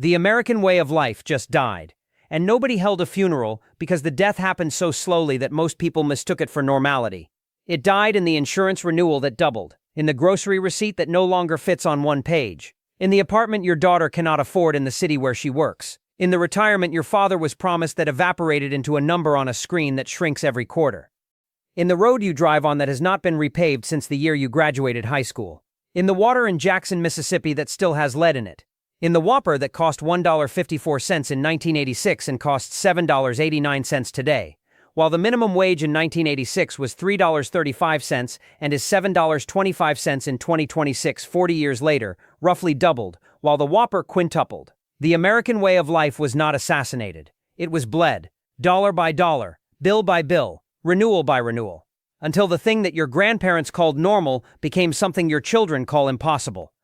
The American way of life just died, and nobody held a funeral because the death happened so slowly that most people mistook it for normality. It died in the insurance renewal that doubled, in the grocery receipt that no longer fits on one page, in the apartment your daughter cannot afford in the city where she works, in the retirement your father was promised that evaporated into a number on a screen that shrinks every quarter, in the road you drive on that has not been repaved since the year you graduated high school, in the water in Jackson, Mississippi that still has lead in it, in the Whopper that cost $1.54 in 1986 and costs $7.89 today, while the minimum wage in 1986 was $3.35 and is $7.25 in 2026, 40 years later, roughly doubled, while the Whopper quintupled. The American way of life was not assassinated. It was bled, dollar by dollar, bill by bill, renewal by renewal, until the thing that your grandparents called normal became something your children call impossible.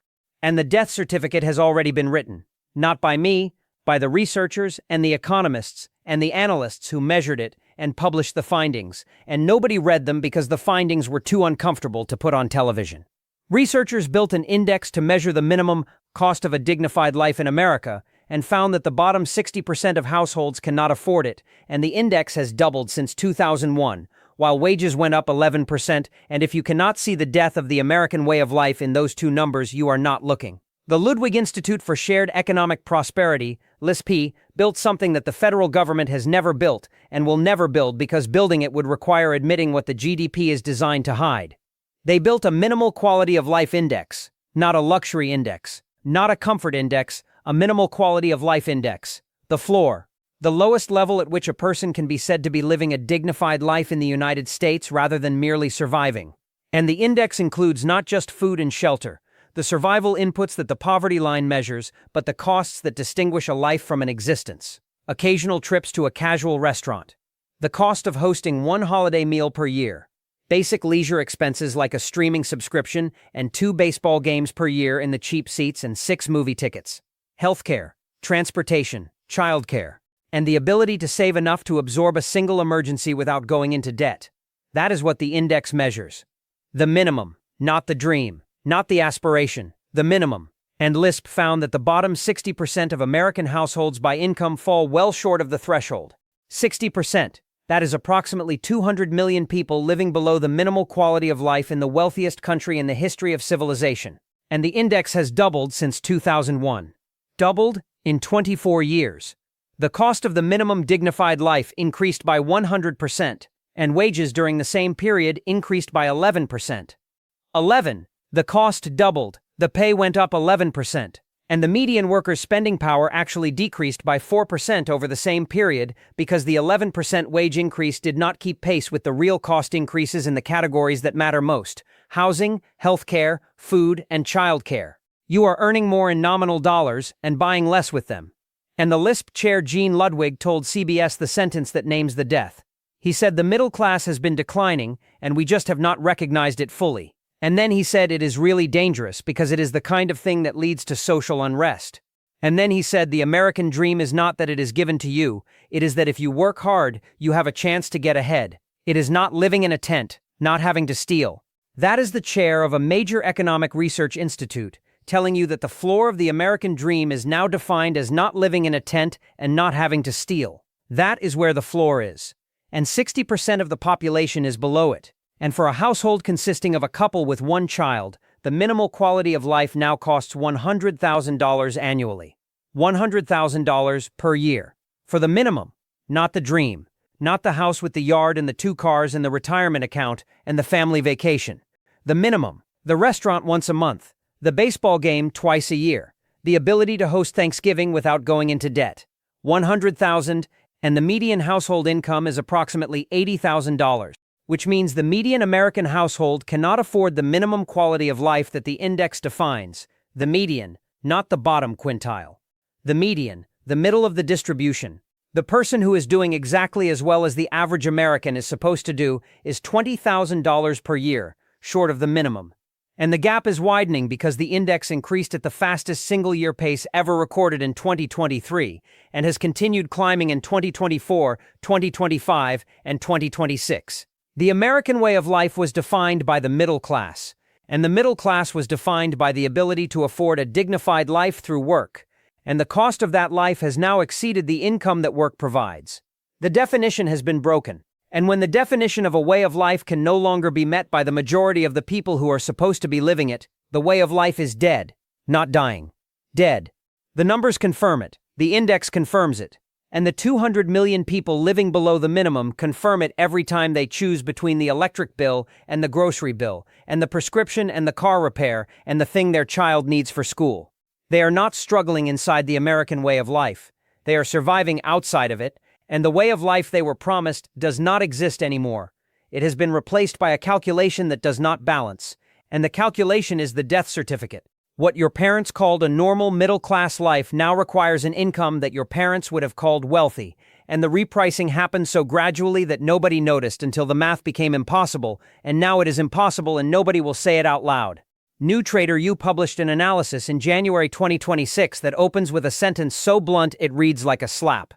And the death certificate has already been written, not by me, by the researchers and the economists and the analysts who measured it and published the findings, and nobody read them because the findings were too uncomfortable to put on television. Researchers built an index to measure the minimum cost of a dignified life in America and found that the bottom 60% of households cannot afford it, and the index has doubled since 2001, while wages went up 11%, and if you cannot see the death of the American way of life in those two numbers, you are not looking. The Ludwig Institute for Shared Economic Prosperity, LISP, built something that the federal government has never built and will never build because building it would require admitting what the GDP is designed to hide. They built a minimal quality of life index, not a luxury index, not a comfort index, a minimal quality of life index, the floor, the lowest level at which a person can be said to be living a dignified life in the United States rather than merely surviving. And the index includes not just food and shelter, the survival inputs that the poverty line measures, but the costs that distinguish a life from an existence. Occasional trips to a casual restaurant, the cost of hosting one holiday meal per year, basic leisure expenses like a streaming subscription and 2 baseball games per year in the cheap seats and 6 movie tickets, healthcare, transportation, childcare, and the ability to save enough to absorb a single emergency without going into debt. That is what the index measures. The minimum, not the dream, not the aspiration, the minimum. And LISP found that the bottom 60% of American households by income fall well short of the threshold. 60%. That is approximately 200 million people living below the minimal quality of life in the wealthiest country in the history of civilization. And the index has doubled since 2001. Doubled in 24 years. The cost of the minimum dignified life increased by 100%, and wages during the same period increased by 11%. 11. The cost doubled, the pay went up 11%, and the median worker's spending power actually decreased by 4% over the same period because the 11% wage increase did not keep pace with the real cost increases in the categories that matter most: housing, healthcare, food, and childcare. You are earning more in nominal dollars and buying less with them. And the LISP chair Gene Ludwig told CBS the sentence that names the death. He said the middle class has been declining and we just have not recognized it fully. And then he said it is really dangerous because it is the kind of thing that leads to social unrest. And then he said the American dream is not that it is given to you, it is that if you work hard, you have a chance to get ahead. It is not living in a tent, not having to steal. That is the chair of a major economic research institute, telling you that the floor of the American dream is now defined as not living in a tent and not having to steal. That is where the floor is. And 60% of the population is below it. And for a household consisting of a couple with one child, the minimal quality of life now costs $100,000 annually. $100,000 per year. For the minimum, not the dream, not the house with the yard and the 2 cars and the retirement account and the family vacation. The minimum, the restaurant once a month, the baseball game twice a year, the ability to host Thanksgiving without going into debt. $100,000, and the median household income is approximately $80,000. Which means the median American household cannot afford the minimum quality of life that the index defines, the median, not the bottom quintile. The median, the middle of the distribution. The person who is doing exactly as well as the average American is supposed to do is $20,000 per year, short of the minimum. And the gap is widening because the index increased at the fastest single-year pace ever recorded in 2023 and has continued climbing in 2024, 2025, and 2026. The American way of life was defined by the middle class, and the middle class was defined by the ability to afford a dignified life through work, and the cost of that life has now exceeded the income that work provides. The definition has been broken, and when the definition of a way of life can no longer be met by the majority of the people who are supposed to be living it, the way of life is dead, not dying. Dead. The numbers confirm it, the index confirms it, and the 200 million people living below the minimum confirm it every time they choose between the electric bill and the grocery bill, and the prescription and the car repair, and the thing their child needs for school. They are not struggling inside the American way of life. They are surviving outside of it, and the way of life they were promised does not exist anymore. It has been replaced by a calculation that does not balance, and the calculation is the death certificate. What your parents called a normal middle-class life now requires an income that your parents would have called wealthy, and the repricing happened so gradually that nobody noticed until the math became impossible, and now it is impossible and nobody will say it out loud. New Trader U published an analysis in January 2026 that opens with a sentence so blunt it reads like a slap.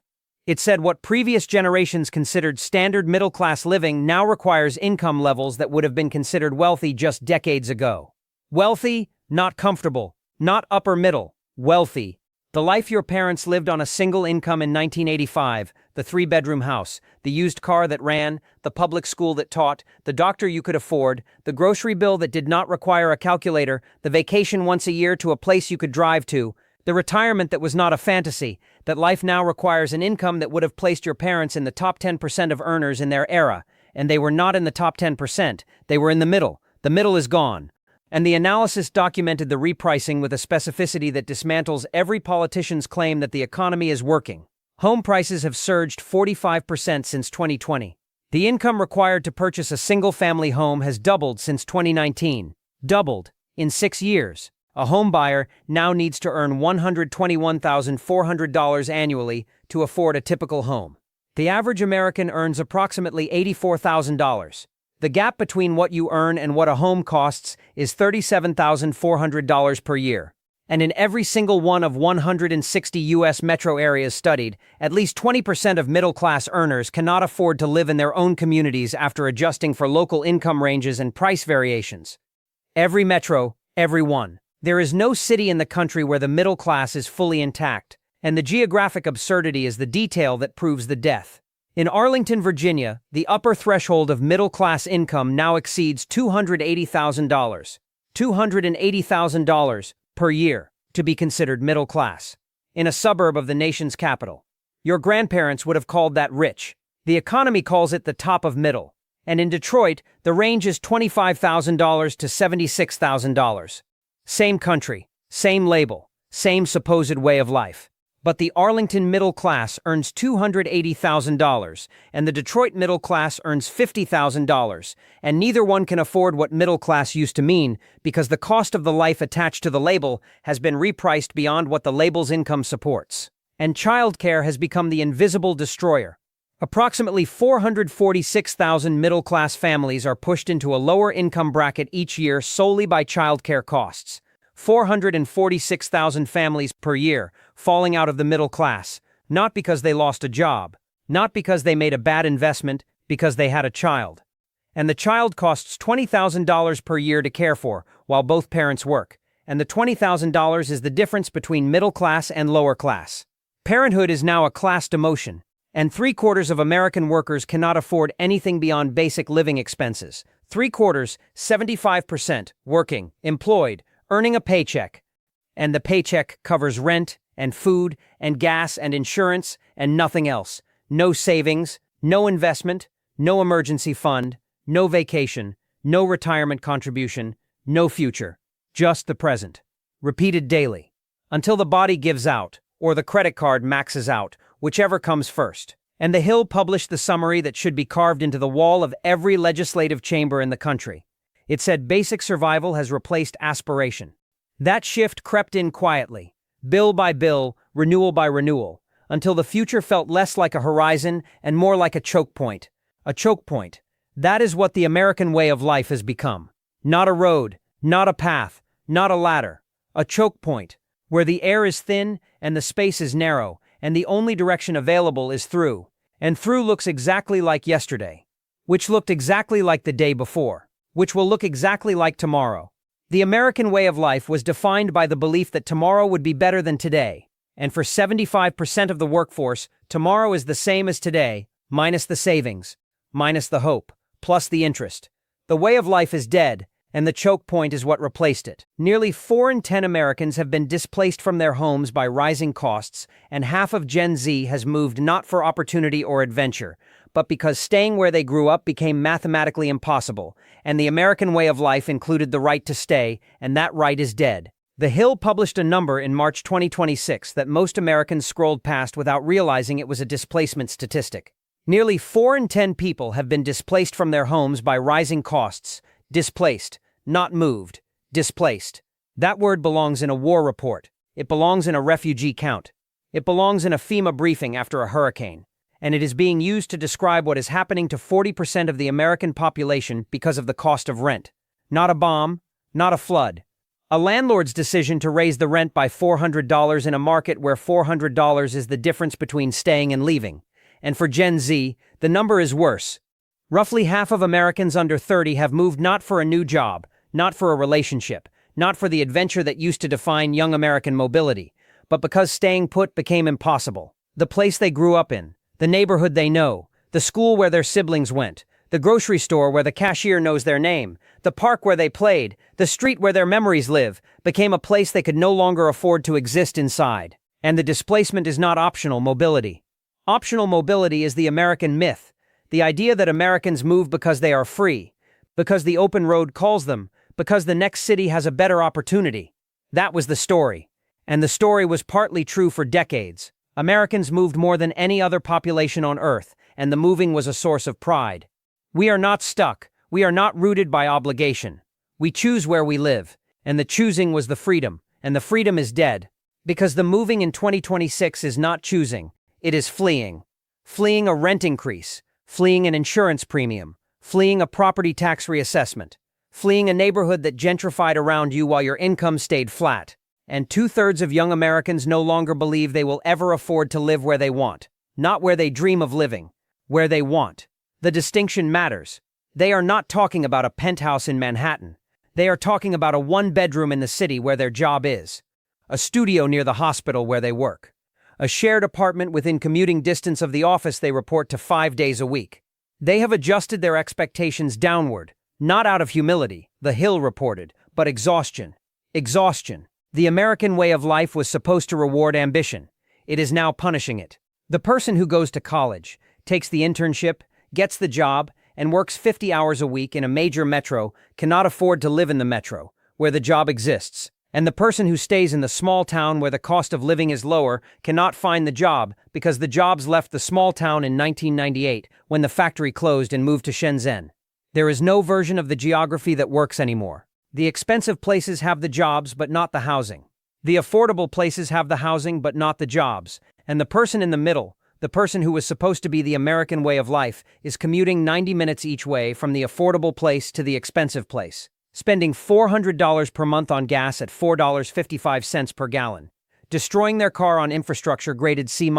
It said what previous generations considered standard middle-class living now requires income levels that would have been considered wealthy just decades ago. Wealthy, not comfortable, not upper middle, wealthy. The life your parents lived on a single income in 1985, the 3-bedroom house, the used car that ran, the public school that taught, the doctor you could afford, the grocery bill that did not require a calculator, the vacation once a year to a place you could drive to, the retirement that was not a fantasy, that life now requires an income that would have placed your parents in the top 10% of earners in their era, and they were not in the top 10%, they were in the middle. The middle is gone. And the analysis documented the repricing with a specificity that dismantles every politician's claim that the economy is working. Home prices have surged 45% since 2020. The income required to purchase a single-family home has doubled since 2019. Doubled in 6 years. A home buyer now needs to earn $121,400 annually to afford a typical home. The average American earns approximately $84,000. The gap between what you earn and what a home costs is $37,400 per year. And in every single one of 160 U.S. metro areas studied, at least 20% of middle-class earners cannot afford to live in their own communities after adjusting for local income ranges and price variations. Every metro, every one. There is no city in the country where the middle class is fully intact, and the geographic absurdity is the detail that proves the death. In Arlington, Virginia, the upper threshold of middle-class income now exceeds $280,000. $280,000 per year to be considered middle class. In a suburb of the nation's capital. Your grandparents would have called that rich. The economy calls it the top of middle. And in Detroit, the range is $25,000 to $76,000. Same country, same label, same supposed way of life. But the Arlington middle class earns $280,000, and the Detroit middle class earns $50,000, and neither one can afford what middle class used to mean because the cost of the life attached to the label has been repriced beyond what the label's income supports. And childcare has become the invisible destroyer. Approximately 446,000 middle-class families are pushed into a lower income bracket each year solely by childcare costs. 446,000 families per year falling out of the middle class, not because they lost a job, not because they made a bad investment, because they had a child. And the child costs $20,000 per year to care for while both parents work, and the $20,000 is the difference between middle class and lower class. Parenthood is now a class demotion, and 3/4 of American workers cannot afford anything beyond basic living expenses. 3/4, 75%, working, employed, earning a paycheck, and the paycheck covers rent and food and gas and insurance and nothing else. No savings, no investment, no emergency fund, no vacation, no retirement contribution, no future, just the present. Repeated daily, until the body gives out or the credit card maxes out, whichever comes first. And The Hill published the summary that should be carved into the wall of every legislative chamber in the country. It said basic survival has replaced aspiration. That shift crept in quietly, bill by bill, renewal by renewal, until the future felt less like a horizon and more like a choke point. A choke point. That is what the American way of life has become. Not a road, not a path, not a ladder. A choke point, where the air is thin and the space is narrow, and the only direction available is through. And through looks exactly like yesterday, which looked exactly like the day before, which will look exactly like tomorrow. The American way of life was defined by the belief that tomorrow would be better than today, And for 75% of the workforce, tomorrow is the same as today, minus the savings, minus the hope, plus the interest. The way of life is dead, and the choke point is what replaced it. Nearly 4 in 10 Americans have been displaced from their homes by rising costs, and half of Gen Z has moved not for opportunity or adventure, but because staying where they grew up became mathematically impossible, and the American way of life included the right to stay, and that right is dead. The Hill published a number in March 2026 that most Americans scrolled past without realizing it was a displacement statistic. Nearly 4 in 10 people have been displaced from their homes by rising costs. Displaced, not moved. Displaced. That word belongs in a war report. It belongs in a refugee count. It belongs in a FEMA briefing after a hurricane. And it is being used to describe what is happening to 40% of the American population because of the cost of rent. Not a bomb, not a flood. A landlord's decision to raise the rent by $400 in a market where $400 is the difference between staying and leaving. And for Gen Z, the number is worse. Roughly half of Americans under 30 have moved not for a new job, not for a relationship, not for the adventure that used to define young American mobility, but because staying put became impossible. The place they grew up in, the neighborhood they know, the school where their siblings went, the grocery store where the cashier knows their name, the park where they played, the street where their memories live, became a place they could no longer afford to exist inside. And the displacement is not optional mobility. Optional mobility is the American myth. The idea that Americans move because they are free, because the open road calls them, because the next city has a better opportunity. That was the story. And the story was partly true for decades. Americans moved more than any other population on Earth, and the moving was a source of pride. We are not stuck. We are not rooted by obligation. We choose where we live, and the choosing was the freedom, and the freedom is dead. Because the moving in 2026 is not choosing, it is fleeing. Fleeing a rent increase. Fleeing an insurance premium, fleeing a property tax reassessment, fleeing a neighborhood that gentrified around you while your income stayed flat. And 2/3 of young Americans no longer believe they will ever afford to live where they want, not where they dream of living, where they want. The distinction matters. They are not talking about a penthouse in Manhattan. They are talking about a 1-bedroom in the city where their job is, a studio near the hospital where they work, a shared apartment within commuting distance of the office they report to 5 days a week. They have adjusted their expectations downward, not out of humility, the Hill reported, but exhaustion. Exhaustion. The American way of life was supposed to reward ambition. It is now punishing it. The person who goes to college, takes the internship, gets the job, and works 50 hours a week in a major metro cannot afford to live in the metro, where the job exists. And the person who stays in the small town where the cost of living is lower cannot find the job because the jobs left the small town in 1998 when the factory closed and moved to Shenzhen. There is no version of the geography that works anymore. The expensive places have the jobs but not the housing. The affordable places have the housing but not the jobs. And the person in the middle, the person who was supposed to be the American way of life, is commuting 90 minutes each way from the affordable place to the expensive place. Spending $400 per month on gas at $4.55 per gallon, destroying their car on infrastructure graded C-,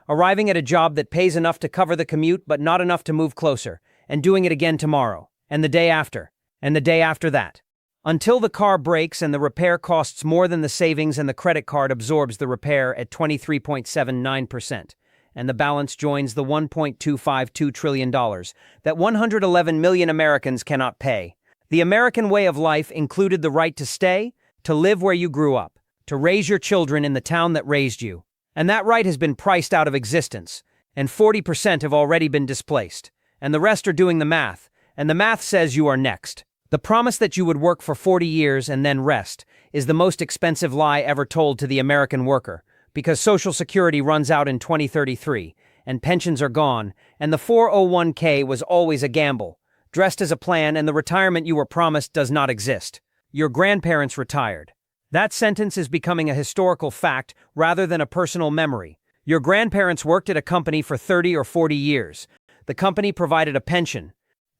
arriving at a job that pays enough to cover the commute but not enough to move closer, and doing it again tomorrow, and the day after, and the day after that. Until the car breaks and the repair costs more than the savings and the credit card absorbs the repair at 23.79%, and the balance joins the $1.252 trillion that 111 million Americans cannot pay. The American way of life included the right to stay, to live where you grew up, to raise your children in the town that raised you. And that right has been priced out of existence, and 40% have already been displaced. And the rest are doing the math, and the math says you are next. The promise that you would work for 40 years and then rest is the most expensive lie ever told to the American worker, because Social Security runs out in 2033, and pensions are gone, and the 401k was always a gamble. Dressed as a plan, and the retirement you were promised does not exist. Your grandparents retired. That sentence is becoming a historical fact rather than a personal memory. Your grandparents worked at a company for 30 or 40 years. The company provided a pension.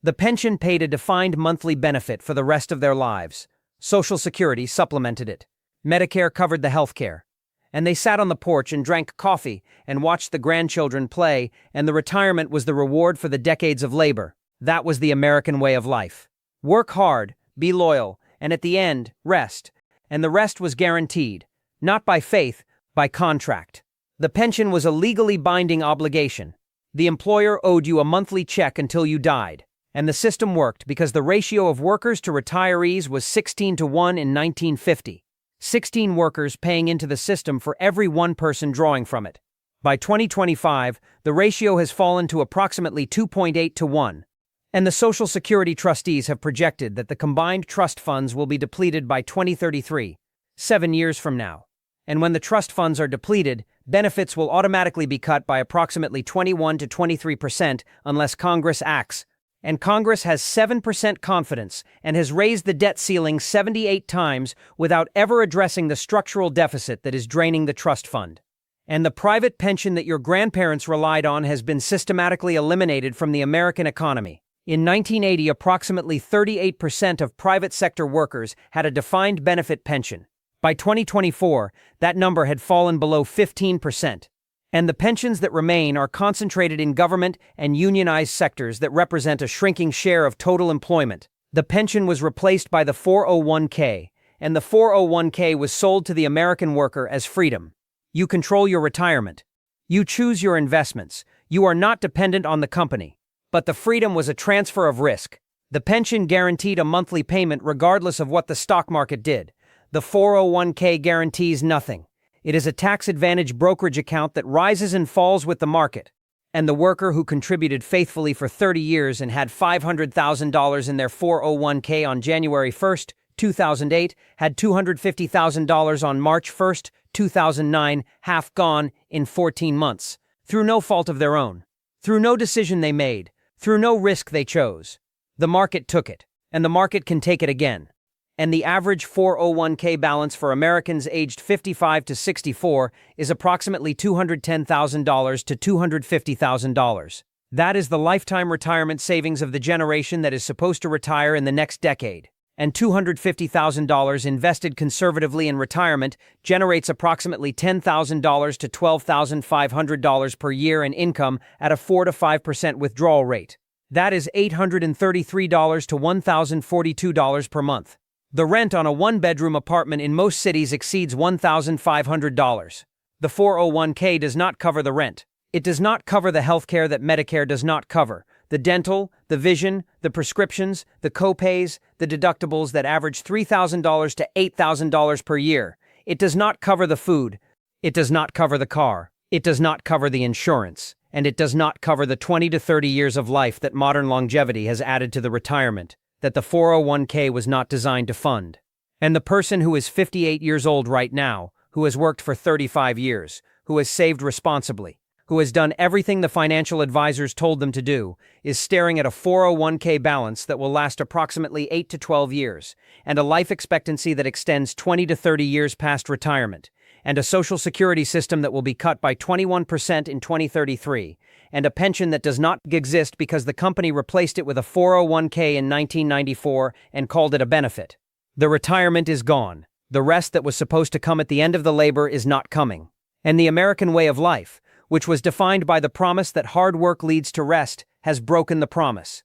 The pension paid a defined monthly benefit for the rest of their lives. Social Security supplemented it. Medicare covered the health care. And they sat on the porch and drank coffee and watched the grandchildren play, and the retirement was the reward for the decades of labor. That was the American way of life. Work hard, be loyal, and at the end, rest. And the rest was guaranteed, not by faith, by contract. The pension was a legally binding obligation. The employer owed you a monthly check until you died. And the system worked because the ratio of workers to retirees was 16 to 1 in 1950. 16 workers paying into the system for every one person drawing from it. By 2025, the ratio has fallen to approximately 2.8 to 1. And the Social Security trustees have projected that the combined trust funds will be depleted by 2033, 7 years from now. And when the trust funds are depleted, benefits will automatically be cut by approximately 21 to 23% unless Congress acts. And Congress has 7% confidence and has raised the debt ceiling 78 times without ever addressing the structural deficit that is draining the trust fund. And the private pension that your grandparents relied on has been systematically eliminated from the American economy. In 1980, approximately 38% of private sector workers had a defined benefit pension. By 2024, that number had fallen below 15%. And the pensions that remain are concentrated in government and unionized sectors that represent a shrinking share of total employment. The pension was replaced by the 401k, and the 401k was sold to the American worker as freedom. You control your retirement. You choose your investments. You are not dependent on the company. But the freedom was a transfer of risk. The pension guaranteed a monthly payment regardless of what the stock market did. The 401k guarantees nothing. It is a tax-advantaged brokerage account that rises and falls with the market. And the worker who contributed faithfully for 30 years and had $500,000 in their 401k on January 1st, 2008, had $250,000 on March 1st, 2009, half gone in 14 months. Through no fault of their own. Through no decision they made. Through no risk they chose. The market took it. And the market can take it again. And the average 401k balance for Americans aged 55 to 64 is approximately $210,000 to $250,000. That is the lifetime retirement savings of the generation that is supposed to retire in the next decade. And $250,000 invested conservatively in retirement generates approximately $10,000 to $12,500 per year in income at a 4 to 5% withdrawal rate. That is $833 to $1,042 per month. The rent on a one-bedroom apartment in most cities exceeds $1,500. The 401k does not cover the rent. It does not cover the health care that Medicare does not cover, the dental, the vision, the prescriptions, the co-pays, the deductibles that average $3,000 to $8,000 per year. It does not cover the food. It does not cover the car. It does not cover the insurance. And it does not cover the 20 to 30 years of life that modern longevity has added to the retirement that the 401k was not designed to fund. And the person who is 58 years old right now, who has worked for 35 years, who has saved responsibly, who has done everything the financial advisors told them to do, is staring at a 401k balance that will last approximately 8 to 12 years, and a life expectancy that extends 20 to 30 years past retirement, and a Social Security system that will be cut by 21% in 2033, and a pension that does not exist because the company replaced it with a 401k in 1994 and called it a benefit. The retirement is gone. The rest that was supposed to come at the end of the labor is not coming. And the American way of life, which was defined by the promise that hard work leads to rest, has broken the promise.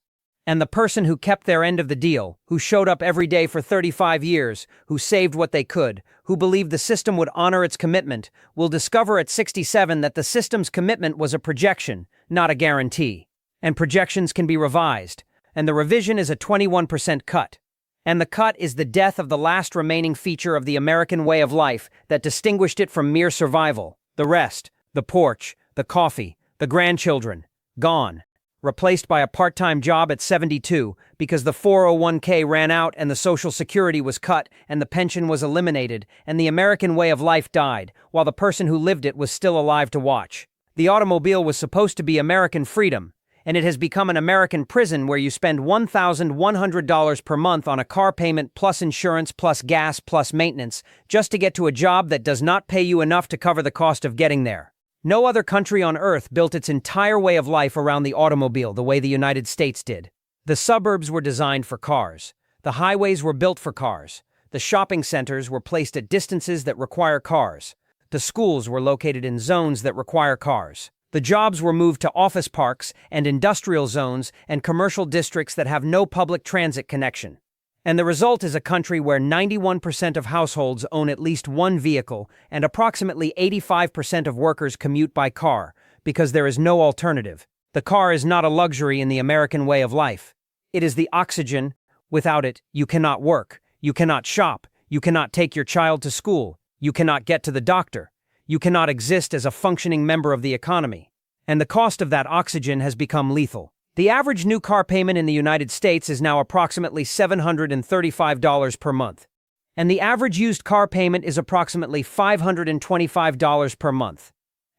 And the person who kept their end of the deal, who showed up every day for 35 years, who saved what they could, who believed the system would honor its commitment, will discover at 67 that the system's commitment was a projection, not a guarantee. And projections can be revised, and the revision is a 21% cut. And the cut is the death of the last remaining feature of the American way of life that distinguished it from mere survival. The rest, the porch, the coffee, the grandchildren, gone. Replaced by a part-time job at 72 because the 401k ran out and the Social Security was cut and the pension was eliminated and the American way of life died while the person who lived it was still alive to watch. The automobile was supposed to be American freedom, and it has become an American prison where you spend $1,100 per month on a car payment plus insurance plus gas plus maintenance just to get to a job that does not pay you enough to cover the cost of getting there. No other country on earth built its entire way of life around the automobile the way the United States did. The suburbs were designed for cars. The highways were built for cars. The shopping centers were placed at distances that require cars. The schools were located in zones that require cars. The jobs were moved to office parks and industrial zones and commercial districts that have no public transit connection. And the result is a country where 91% of households own at least one vehicle and approximately 85% of workers commute by car, because there is no alternative. The car is not a luxury in the American way of life. It is the oxygen. Without it, you cannot work, you cannot shop, you cannot take your child to school, you cannot get to the doctor, you cannot exist as a functioning member of the economy. And the cost of that oxygen has become lethal. The average new car payment in the United States is now approximately $735 per month. And the average used car payment is approximately $525 per month.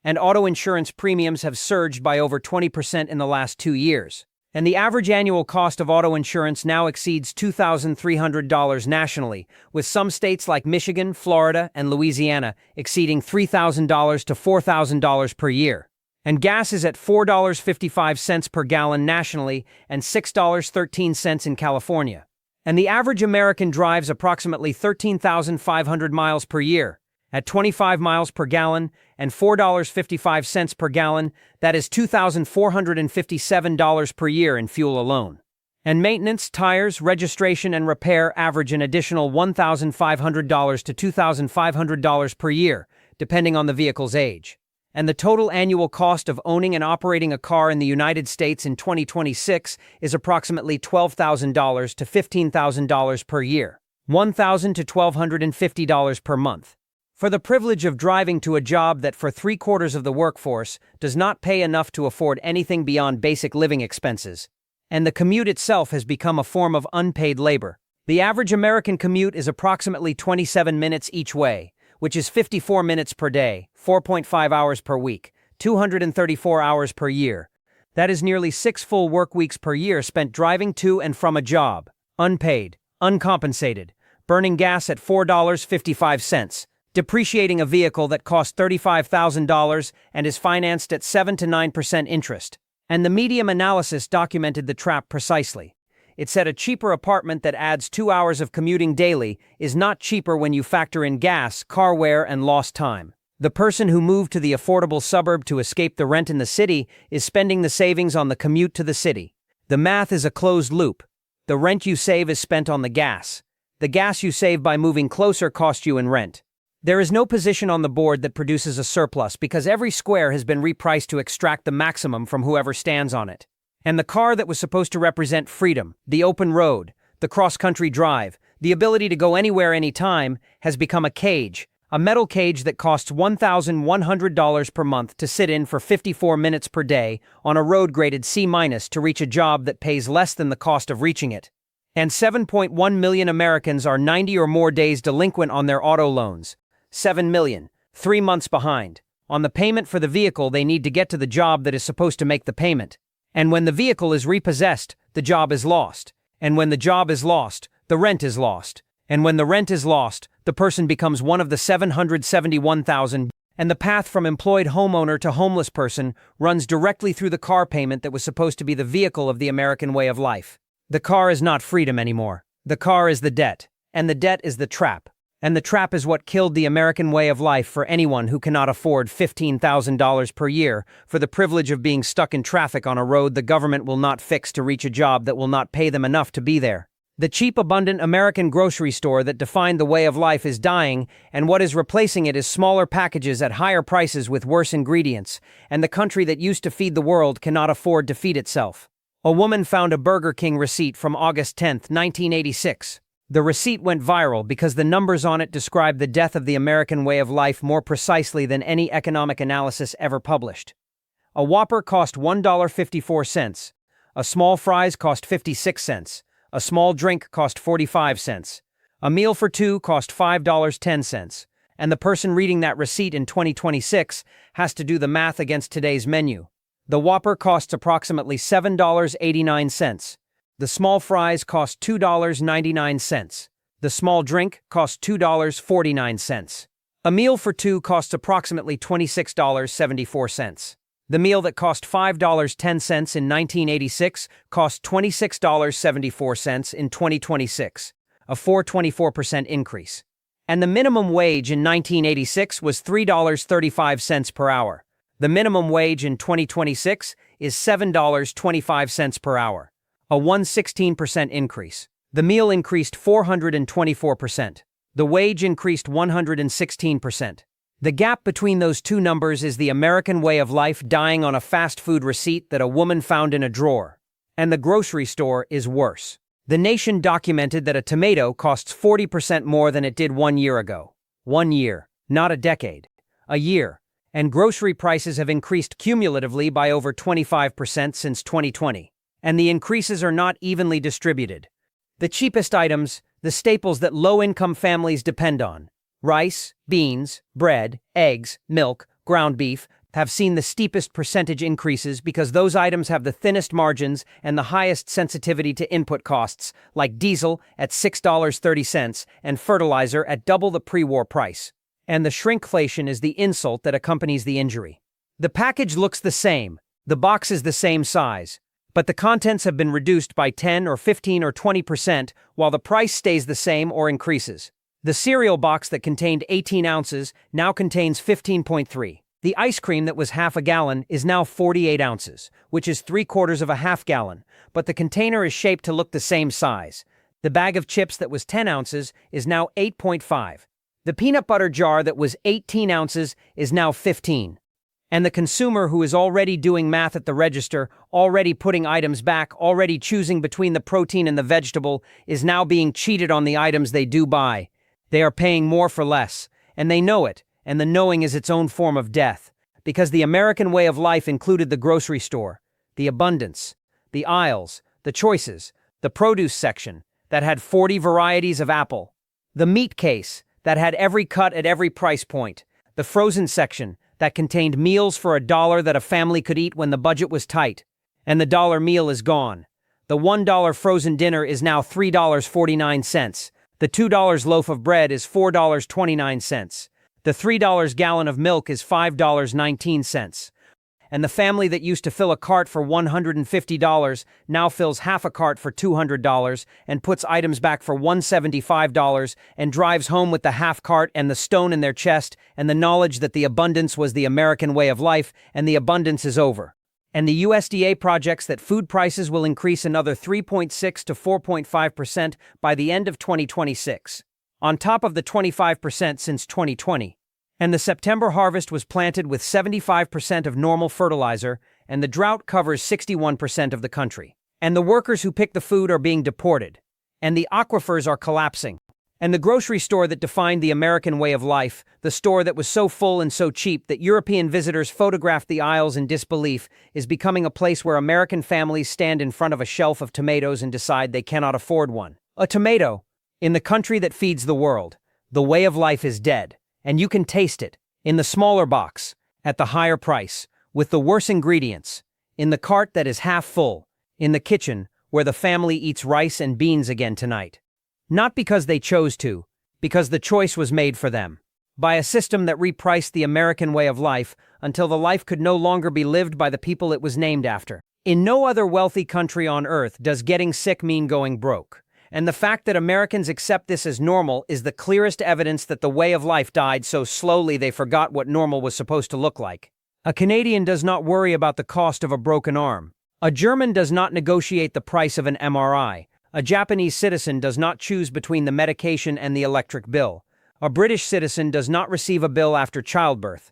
And auto insurance premiums have surged by over 20% in the last 2 years. And the average annual cost of auto insurance now exceeds $2,300 nationally, with some states like Michigan, Florida, and Louisiana exceeding $3,000 to $4,000 per year. And gas is at $4.55 per gallon nationally and $6.13 in California. And the average American drives approximately 13,500 miles per year. At 25 miles per gallon and $4.55 per gallon, that is $2,457 per year in fuel alone. And maintenance, tires, registration, and repair average an additional $1,500 to $2,500 per year, depending on the vehicle's age. And the total annual cost of owning and operating a car in the United States in 2026 is approximately $12,000 to $15,000 per year, $1,000 to $1,250 per month. For the privilege of driving to a job that for 3/4 of the workforce does not pay enough to afford anything beyond basic living expenses. And the commute itself has become a form of unpaid labor. The average American commute is approximately 27 minutes each way, which is 54 minutes per day, 4.5 hours per week, 234 hours per year. That is nearly 6 full work weeks per year spent driving to and from a job, unpaid, uncompensated, burning gas at $4.55, depreciating a vehicle that cost $35,000 and is financed at 7 to 9% interest. And the Medium analysis documented the trap precisely. It said a cheaper apartment that adds 2 hours of commuting daily is not cheaper when you factor in gas, car wear, and lost time. The person who moved to the affordable suburb to escape the rent in the city is spending the savings on the commute to the city. The math is a closed loop. The rent you save is spent on the gas. The gas you save by moving closer costs you in rent. There is no position on the board that produces a surplus because every square has been repriced to extract the maximum from whoever stands on it. And the car that was supposed to represent freedom, the open road, the cross-country drive, the ability to go anywhere anytime, has become a cage, a metal cage that costs $1,100 per month to sit in for 54 minutes per day on a road graded C- to reach a job that pays less than the cost of reaching it. And 7.1 million Americans are 90 or more days delinquent on their auto loans. 7 million, 3 months behind, on the payment for the vehicle they need to get to the job that is supposed to make the payment. And when the vehicle is repossessed, the job is lost. And when the job is lost, the rent is lost. And when the rent is lost, the person becomes one of the 771,000. And the path from employed homeowner to homeless person runs directly through the car payment that was supposed to be the vehicle of the American way of life. The car is not freedom anymore. The car is the debt. And the debt is the trap. And the trap is what killed the American way of life for anyone who cannot afford $15,000 per year for the privilege of being stuck in traffic on a road the government will not fix to reach a job that will not pay them enough to be there. The cheap, abundant American grocery store that defined the way of life is dying, and what is replacing it is smaller packages at higher prices with worse ingredients, and the country that used to feed the world cannot afford to feed itself. A woman found a Burger King receipt from August 10, 1986. The receipt went viral because the numbers on it described the death of the American way of life more precisely than any economic analysis ever published. A Whopper cost $1.54. A small fries cost 56 cents. A small drink cost 45 cents. A meal for two cost $5.10. And the person reading that receipt in 2026 has to do the math against today's menu. The Whopper costs approximately $7.89. The small fries cost $2.99. The small drink costs $2.49. A meal for two costs approximately $26.74. The meal that cost $5.10 in 1986 cost $26.74 in 2026, a 424% increase. And the minimum wage in 1986 was $3.35 per hour. The minimum wage in 2026 is $7.25 per hour. A 116% increase. The meal increased 424%. The wage increased 116%. The gap between those two numbers is the American way of life dying on a fast food receipt that a woman found in a drawer. And the grocery store is worse. The Nation documented that a tomato costs 40% more than it did 1 year ago. 1 year, not a decade. A year. And grocery prices have increased cumulatively by over 25% since 2020. And the increases are not evenly distributed. The cheapest items, the staples that low-income families depend on, rice, beans, bread, eggs, milk, ground beef, have seen the steepest percentage increases because those items have the thinnest margins and the highest sensitivity to input costs, like diesel at $6.30 and fertilizer at double the pre-war price. And the shrinkflation is the insult that accompanies the injury. The package looks the same, the box is the same size, but the contents have been reduced by 10 or 15 or 20% while the price stays the same or increases. The cereal box that contained 18 ounces now contains 15.3. The ice cream that was half a gallon is now 48 ounces, which is 3/4 of a half gallon, but the container is shaped to look the same size. The bag of chips that was 10 ounces is now 8.5. The peanut butter jar that was 18 ounces is now 15. And the consumer who is already doing math at the register, already putting items back, already choosing between the protein and the vegetable, is now being cheated on the items they do buy. They are paying more for less, and they know it, and the knowing is its own form of death, because the American way of life included the grocery store, the abundance, the aisles, the choices, the produce section that had 40 varieties of apple, the meat case that had every cut at every price point, the frozen section that contained meals for $1 that a family could eat when the budget was tight, and the dollar meal is gone. The $1 frozen dinner is now $3.49. The $2 loaf of bread is $4.29. The $3 gallon of milk is $5.19. And the family that used to fill a cart for $150 now fills half a cart for $200 and puts items back for $175 and drives home with the half cart and the stone in their chest and the knowledge that the abundance was the American way of life and the abundance is over. And the USDA projects that food prices will increase another 3.6 to 4.5% by the end of 2026, on top of the 25% since 2020. And the September harvest was planted with 75% of normal fertilizer, and the drought covers 61% of the country. And the workers who pick the food are being deported. And the aquifers are collapsing. And the grocery store that defined the American way of life, the store that was so full and so cheap that European visitors photographed the aisles in disbelief, is becoming a place where American families stand in front of a shelf of tomatoes and decide they cannot afford one. A tomato, in the country that feeds the world, the way of life is dead. And you can taste it, in the smaller box, at the higher price, with the worse ingredients, in the cart that is half full, in the kitchen where the family eats rice and beans again tonight. Not because they chose to, because the choice was made for them, by a system that repriced the American way of life until the life could no longer be lived by the people it was named after. In no other wealthy country on earth does getting sick mean going broke. And the fact that Americans accept this as normal is the clearest evidence that the way of life died so slowly they forgot what normal was supposed to look like. A Canadian does not worry about the cost of a broken arm. A German does not negotiate the price of an MRI. A Japanese citizen does not choose between the medication and the electric bill. A British citizen does not receive a bill after childbirth.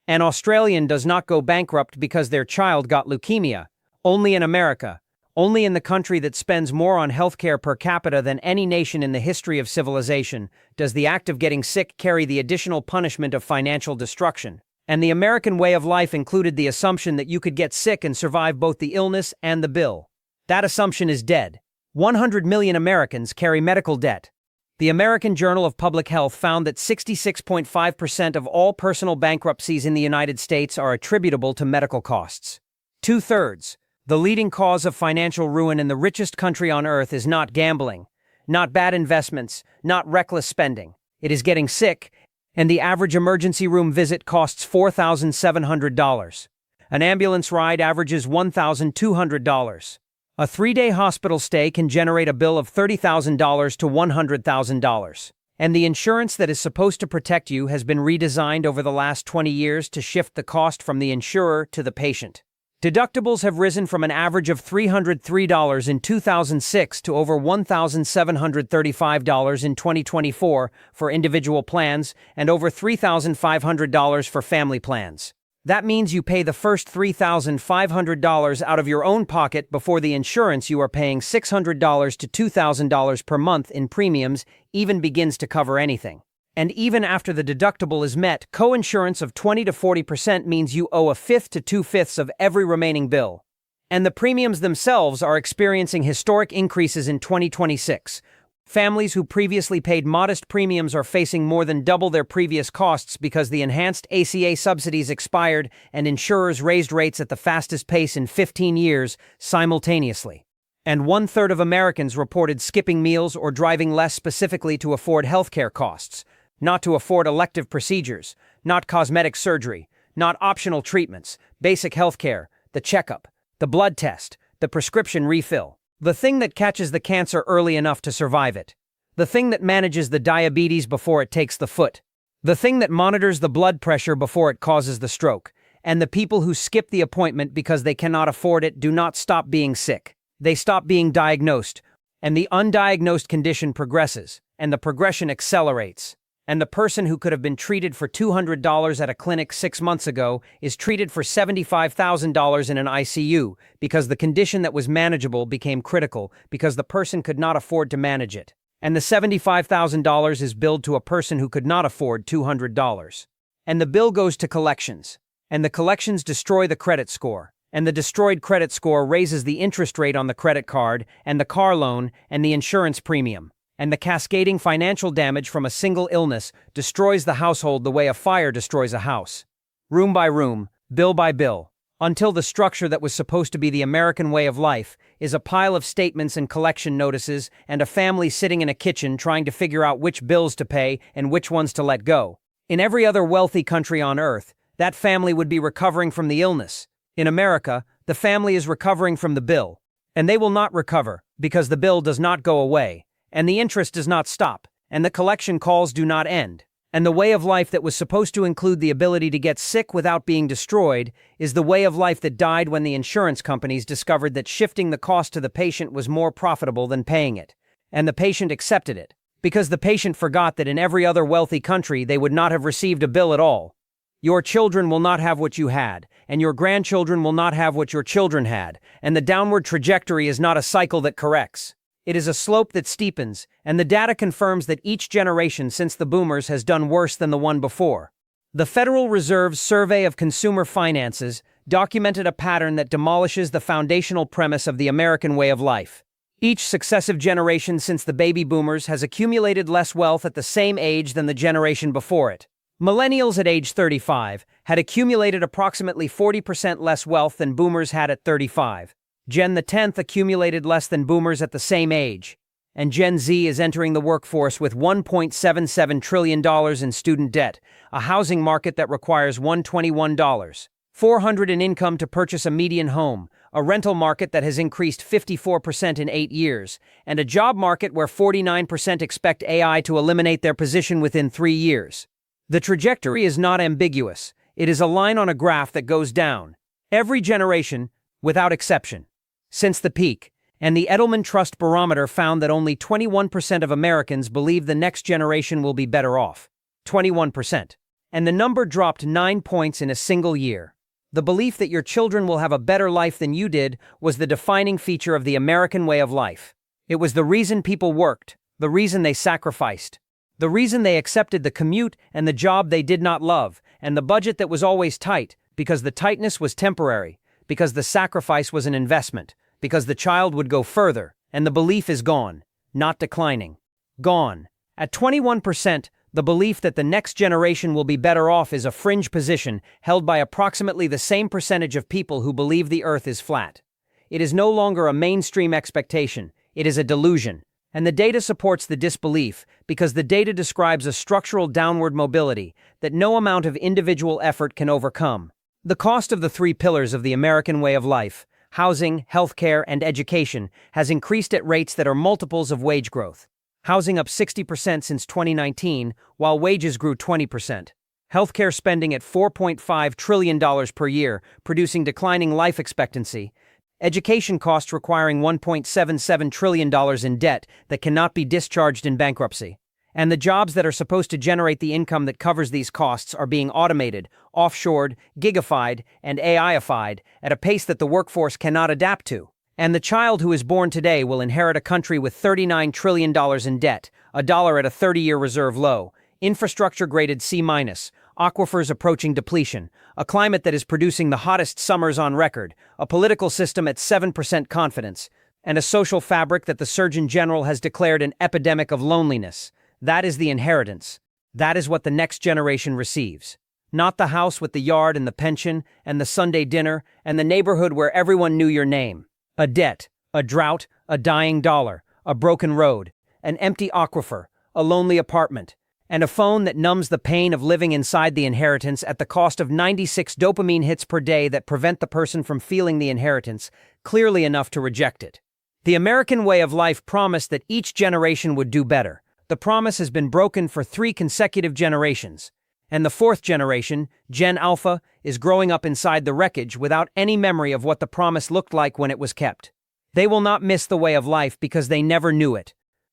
An Australian does not go bankrupt because their child got leukemia. Only in America. Only in the country that spends more on healthcare per capita than any nation in the history of civilization does the act of getting sick carry the additional punishment of financial destruction. And the American way of life included the assumption that you could get sick and survive both the illness and the bill. That assumption is dead. 100 million Americans carry medical debt. The American Journal of Public Health found that 66.5% of all personal bankruptcies in the United States are attributable to medical costs. 2/3. The leading cause of financial ruin in the richest country on earth is not gambling, not bad investments, not reckless spending. It is getting sick, and the average emergency room visit costs $4,700. An ambulance ride averages $1,200. A 3-day hospital stay can generate a bill of $30,000 to $100,000. And the insurance that is supposed to protect you has been redesigned over the last 20 years to shift the cost from the insurer to the patient. Deductibles have risen from an average of $303 in 2006 to over $1,735 in 2024 for individual plans and over $3,500 for family plans. That means you pay the first $3,500 out of your own pocket before the insurance you are paying $600 to $2,000 per month in premiums even begins to cover anything. And even after the deductible is met, co-insurance of 20 to 40% means you owe a fifth to two-fifths of every remaining bill. And the premiums themselves are experiencing historic increases in 2026. Families who previously paid modest premiums are facing more than double their previous costs because the enhanced ACA subsidies expired and insurers raised rates at the fastest pace in 15 years simultaneously. And one-third of Americans reported skipping meals or driving less specifically to afford healthcare costs. Not to afford elective procedures, not cosmetic surgery, not optional treatments, basic health care, the checkup, the blood test, the prescription refill, the thing that catches the cancer early enough to survive it, the thing that manages the diabetes before it takes the foot, the thing that monitors the blood pressure before it causes the stroke, and the people who skip the appointment because they cannot afford it do not stop being sick. They stop being diagnosed, and the undiagnosed condition progresses, and the progression accelerates. And the person who could have been treated for $200 at a clinic 6 months ago is treated for $75,000 in an ICU because the condition that was manageable became critical because the person could not afford to manage it. And the $75,000 is billed to a person who could not afford $200. And the bill goes to collections. And the collections destroy the credit score. And the destroyed credit score raises the interest rate on the credit card and the car loan and the insurance premium. And the cascading financial damage from a single illness destroys the household the way a fire destroys a house. Room by room, bill by bill, until the structure that was supposed to be the American way of life is a pile of statements and collection notices and a family sitting in a kitchen trying to figure out which bills to pay and which ones to let go. In every other wealthy country on earth, that family would be recovering from the illness. In America, the family is recovering from the bill. And they will not recover because the bill does not go away. And the interest does not stop, and the collection calls do not end. And the way of life that was supposed to include the ability to get sick without being destroyed is the way of life that died when the insurance companies discovered that shifting the cost to the patient was more profitable than paying it. And the patient accepted it, because the patient forgot that in every other wealthy country they would not have received a bill at all. Your children will not have what you had, and your grandchildren will not have what your children had, and the downward trajectory is not a cycle that corrects. It is a slope that steepens, and the data confirms that each generation since the boomers has done worse than the one before. The Federal Reserve's Survey of Consumer Finances documented a pattern that demolishes the foundational premise of the American way of life. Each successive generation since the baby boomers has accumulated less wealth at the same age than the generation before it. Millennials at age 35 had accumulated approximately 40% less wealth than boomers had at 35. Gen the 10th accumulated less than boomers at the same age, and Gen Z is entering the workforce with $1.77 trillion in student debt, a housing market that requires $121.400 in income to purchase a median home, a rental market that has increased 54% in 8 years, and a job market where 49% expect AI to eliminate their position within 3 years. The trajectory is not ambiguous. It is a line on a graph that goes down. Every generation, without exception. Since the peak, and the Edelman Trust Barometer found that only 21% of Americans believe the next generation will be better off. 21%. And the number dropped 9 points in a single year. The belief that your children will have a better life than you did was the defining feature of the American way of life. It was the reason people worked, the reason they sacrificed, the reason they accepted the commute and the job they did not love, and the budget that was always tight, because the tightness was temporary, because the sacrifice was an investment, because the child would go further, and the belief is gone, not declining. Gone. At 21%, the belief that the next generation will be better off is a fringe position held by approximately the same percentage of people who believe the earth is flat. It is no longer a mainstream expectation, it is a delusion. And the data supports the disbelief because the data describes a structural downward mobility that no amount of individual effort can overcome. The cost of the 3 pillars of the American way of life, housing, healthcare, and education, has increased at rates that are multiples of wage growth. Housing up 60% since 2019, while wages grew 20%. healthcare spending at $4.5 trillion per year, producing declining life expectancy, education costs requiring $1.77 trillion in debt that cannot be discharged in bankruptcy. And the jobs that are supposed to generate the income that covers these costs are being automated, offshored, gigified, and AIified at a pace that the workforce cannot adapt to. And the child who is born today will inherit a country with $39 trillion in debt, a dollar at a 30-year reserve low, infrastructure graded C-, aquifers approaching depletion, a climate that is producing the hottest summers on record, a political system at 7% confidence, and a social fabric that the Surgeon General has declared an epidemic of loneliness. That is the inheritance. That is what the next generation receives. Not the house with the yard and the pension and the Sunday dinner and the neighborhood where everyone knew your name. A debt, a drought, a dying dollar, a broken road, an empty aquifer, a lonely apartment, and a phone that numbs the pain of living inside the inheritance at the cost of 96 dopamine hits per day that prevent the person from feeling the inheritance clearly enough to reject it. The American way of life promised that each generation would do better. The promise has been broken for 3 consecutive generations, and the 4th generation, Gen Alpha, is growing up inside the wreckage without any memory of what the promise looked like when it was kept. They will not miss the way of life because they never knew it,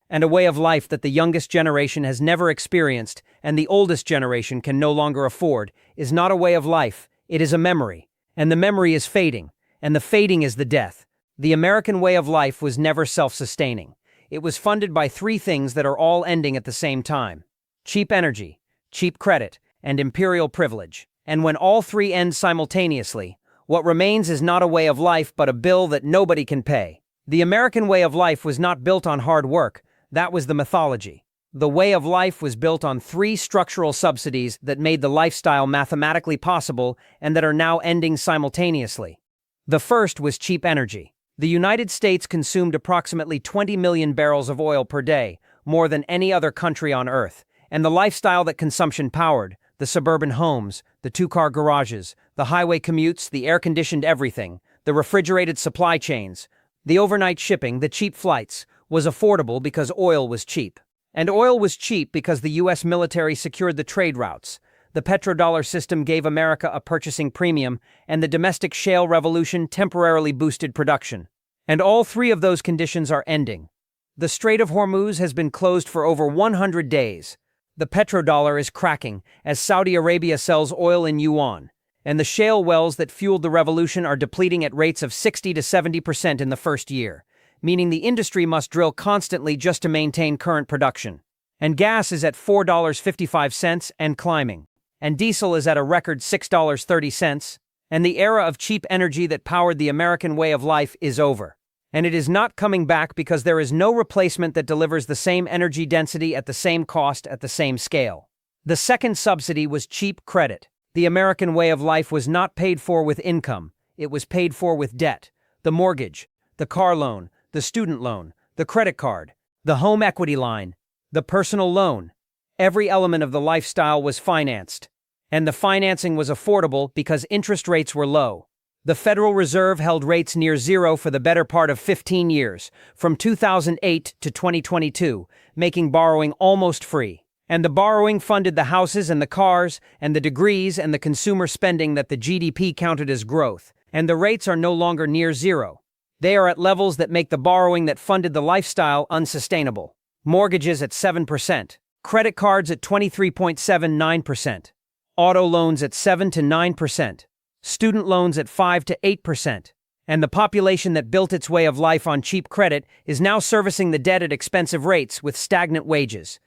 and a way of life that the youngest generation has never experienced and the oldest generation can no longer afford is not a way of life, it is a memory, and the memory is fading, and the fading is the death. The American way of life was never self-sustaining. It was funded by 3 things that are all ending at the same time: cheap energy, cheap credit, and imperial privilege. And when all 3 end simultaneously, what remains is not a way of life but a bill that nobody can pay. The American way of life was not built on hard work, that was the mythology. The way of life was built on 3 structural subsidies that made the lifestyle mathematically possible and that are now ending simultaneously. The first was cheap energy. The United States consumed approximately 20 million barrels of oil per day, more than any other country on Earth, and the lifestyle that consumption powered, the suburban homes, the 2-car garages, the highway commutes, the air-conditioned everything, the refrigerated supply chains, the overnight shipping, the cheap flights, was affordable because oil was cheap. And oil was cheap because the U.S. military secured the trade routes. The petrodollar system gave America a purchasing premium, and the domestic shale revolution temporarily boosted production. And all 3 of those conditions are ending. The Strait of Hormuz has been closed for over 100 days. The petrodollar is cracking as Saudi Arabia sells oil in yuan, and the shale wells that fueled the revolution are depleting at rates of 60 to 70% in the first year, meaning the industry must drill constantly just to maintain current production. And gas is at $4.55 and climbing. And diesel is at a record $6.30, and the era of cheap energy that powered the American way of life is over. And it is not coming back because there is no replacement that delivers the same energy density at the same cost at the same scale. The second subsidy was cheap credit. The American way of life was not paid for with income, it was paid for with debt. The mortgage, the car loan, the student loan, the credit card, the home equity line, the personal loan. Every element of the lifestyle was financed. And the financing was affordable because interest rates were low. The Federal Reserve held rates near zero for the better part of 15 years, from 2008 to 2022, making borrowing almost free. And the borrowing funded the houses and the cars and the degrees and the consumer spending that the GDP counted as growth. And the rates are no longer near zero. They are at levels that make the borrowing that funded the lifestyle unsustainable. Mortgages at 7%, credit cards at 23.79%. Auto loans at 7 to 9%, student loans at 5 to 8%, and the population that built its way of life on cheap credit is now servicing the debt at expensive rates with stagnant wages.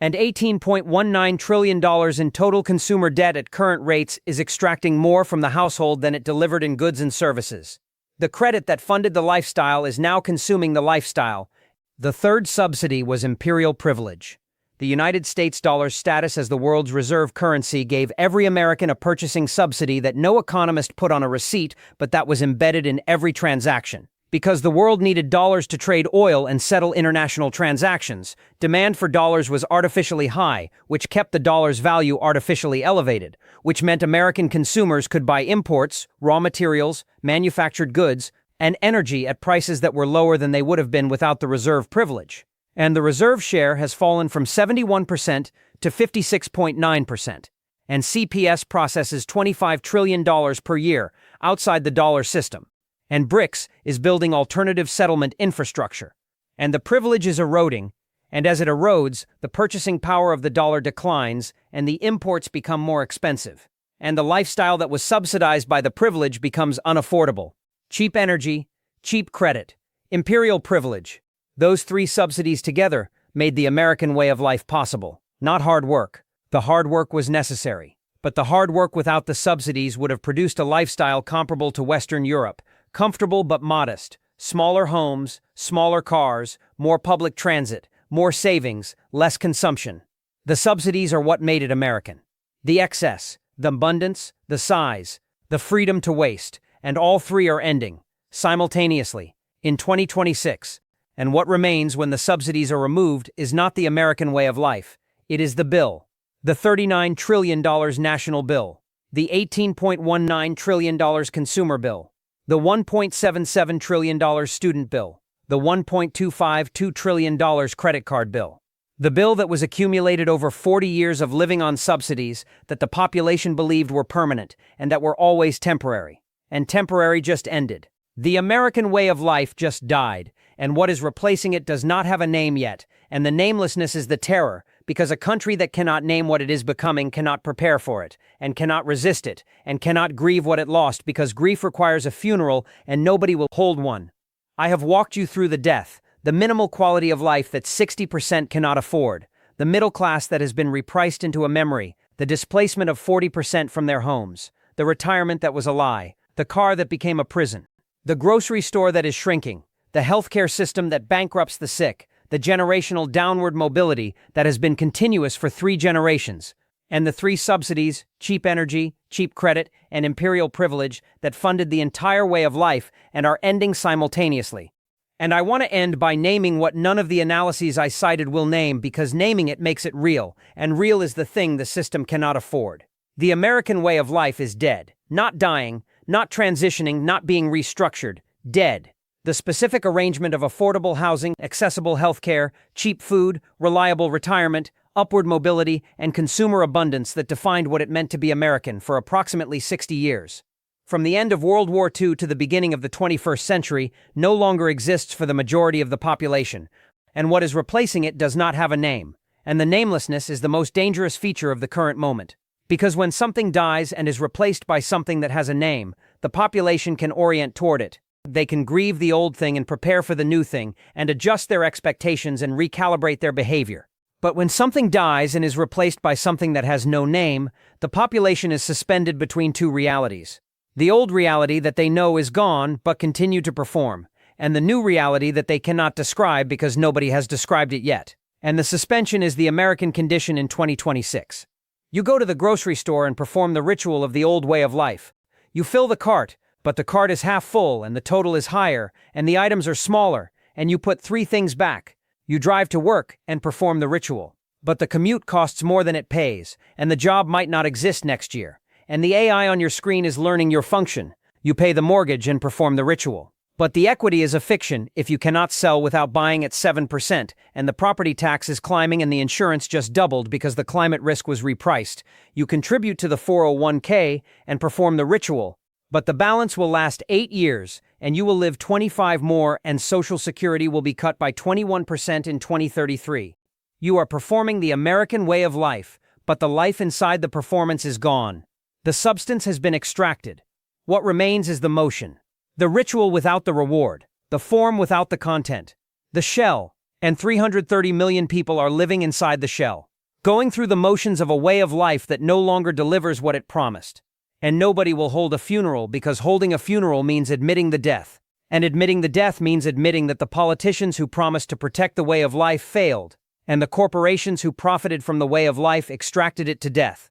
And $18.19 trillion in total consumer debt at current rates is extracting more from the household than it delivered in goods and services. The credit that funded the lifestyle is now consuming the lifestyle. The third subsidy was imperial privilege. The United States dollar's status as the world's reserve currency gave every American a purchasing subsidy that no economist put on a receipt, but that was embedded in every transaction. Because the world needed dollars to trade oil and settle international transactions, demand for dollars was artificially high, which kept the dollar's value artificially elevated, which meant American consumers could buy imports, raw materials, manufactured goods, and energy at prices that were lower than they would have been without the reserve privilege. And the reserve share has fallen from 71% to 56.9%. and CPS processes $25 trillion per year outside the dollar system. And BRICS is building alternative settlement infrastructure. And the privilege is eroding, and as it erodes, the purchasing power of the dollar declines, and the imports become more expensive. And the lifestyle that was subsidized by the privilege becomes unaffordable. Cheap energy, cheap credit, imperial privilege. Those three subsidies together made the American way of life possible. Not hard work. The hard work was necessary. But the hard work without the subsidies would have produced a lifestyle comparable to Western Europe, comfortable but modest, smaller homes, smaller cars, more public transit, more savings, less consumption. The subsidies are what made it American. The excess, the abundance, the size, the freedom to waste, and all three are ending, simultaneously, in 2026. And what remains when the subsidies are removed is not the American way of life. It is the bill. The $39 trillion national bill. The $18.19 trillion consumer bill. The $1.77 trillion student bill. The $1.252 trillion credit card bill. The bill that was accumulated over 40 years of living on subsidies that the population believed were permanent and that were always temporary. And temporary just ended. The American way of life just died, and what is replacing it does not have a name yet, and the namelessness is the terror, because a country that cannot name what it is becoming cannot prepare for it, and cannot resist it, and cannot grieve what it lost, because grief requires a funeral and nobody will hold one. I have walked you through the death, the minimal quality of life that 60% cannot afford, the middle class that has been repriced into a memory, the displacement of 40% from their homes, the retirement that was a lie, the car that became a prison, the grocery store that is shrinking, the healthcare system that bankrupts the sick, the generational downward mobility that has been continuous for 3 generations, and the 3 subsidies, cheap energy, cheap credit, and imperial privilege that funded the entire way of life and are ending simultaneously. And I want to end by naming what none of the analyses I cited will name, because naming it makes it real, and real is the thing the system cannot afford. The American way of life is dead, not dying, not transitioning, not being restructured, dead. The specific arrangement of affordable housing, accessible healthcare, cheap food, reliable retirement, upward mobility, and consumer abundance that defined what it meant to be American for approximately 60 years. From the end of World War II to the beginning of the 21st century, no longer exists for the majority of the population, and what is replacing it does not have a name, and the namelessness is the most dangerous feature of the current moment. Because when something dies and is replaced by something that has a name, the population can orient toward it. They can grieve the old thing and prepare for the new thing, and adjust their expectations and recalibrate their behavior. But when something dies and is replaced by something that has no name, the population is suspended between 2 realities. The old reality that they know is gone but continue to perform, and the new reality that they cannot describe because nobody has described it yet. And the suspension is the American condition in 2026. You go to the grocery store and perform the ritual of the old way of life. You fill the cart, but the cart is half full and the total is higher and the items are smaller, and you put 3 things back. You drive to work and perform the ritual. But the commute costs more than it pays, and the job might not exist next year. And the AI on your screen is learning your function. You pay the mortgage and perform the ritual. But the equity is a fiction if you cannot sell without buying at 7%, and the property tax is climbing and the insurance just doubled because the climate risk was repriced. You contribute to the 401k and perform the ritual. But the balance will last 8 years, and you will live 25 more, and Social Security will be cut by 21% in 2033. You are performing the American way of life, but the life inside the performance is gone. The substance has been extracted. What remains is the motion. The ritual without the reward. The form without the content. The shell. And 330 million people are living inside the shell, going through the motions of a way of life that no longer delivers what it promised. And nobody will hold a funeral, because holding a funeral means admitting the death. And admitting the death means admitting that the politicians who promised to protect the way of life failed, and the corporations who profited from the way of life extracted it to death.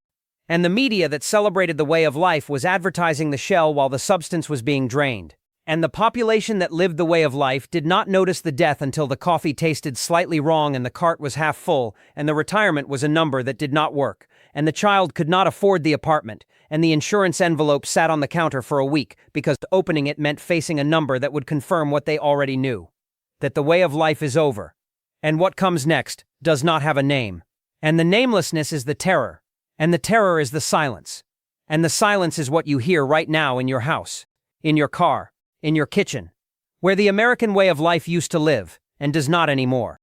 And the media that celebrated the way of life was advertising the shell while the substance was being drained. And the population that lived the way of life did not notice the death until the coffee tasted slightly wrong and the cart was half full, and the retirement was a number that did not work, and the child could not afford the apartment, and the insurance envelope sat on the counter for a week because opening it meant facing a number that would confirm what they already knew: that the way of life is over. And what comes next does not have a name. And the namelessness is the terror. And the terror is the silence. And the silence is what you hear right now in your house, in your car, in your kitchen, where the American way of life used to live, and does not anymore.